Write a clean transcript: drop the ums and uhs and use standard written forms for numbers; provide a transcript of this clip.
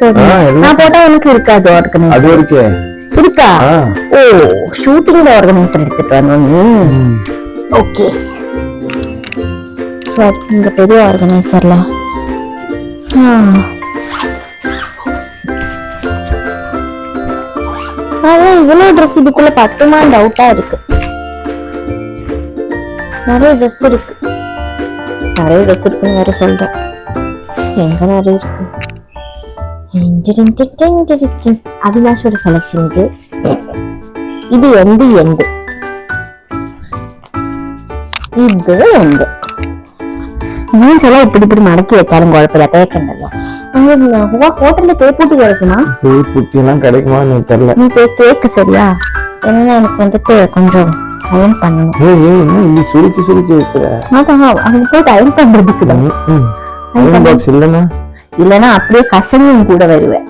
நான் போட்டா உனக்கு இருக்காது ஆர்கனைசர் இருக்கா? ஓ, ஷூட்டிங்ல ஆர்கனைசர் எடுத்துட்டு வரணும். ஓகே, இந்த பெரிய ஆர்கனைசர்ல இவ்வளவு ட்ரெஸ் இதுக்குள்ள பத்துமா டவுட்டா இருக்கு. நிறைய ட்ரெஸ் இருக்கு, இருக்குன்னு வேற சொல்றேன். எங்க நிறைய இருக்கு. அபிலாஷோட செலக்ஷன் இது எந்த ஜீன்ஸ் எல்லாம் இப்படி மடக்கி வச்சாலும் குழப்பம் தேக்கண்டல. ஹோட்டல்ல தேப்பூட்டி கிடைக்குமா? தேப்பூட்டி எல்லாம் கிடைக்குமா தெரியல. நீ கேக்கு சரியா? ஏன்னா எனக்கு வந்துட்டு கொஞ்சம் அயன் பண்ணணும். சுருக்கி வைக்கிற அவங்க போய் அயன் பண்றதுக்கு இல்லைன்னா அப்படியே கசனியும் கூட வருவேன்.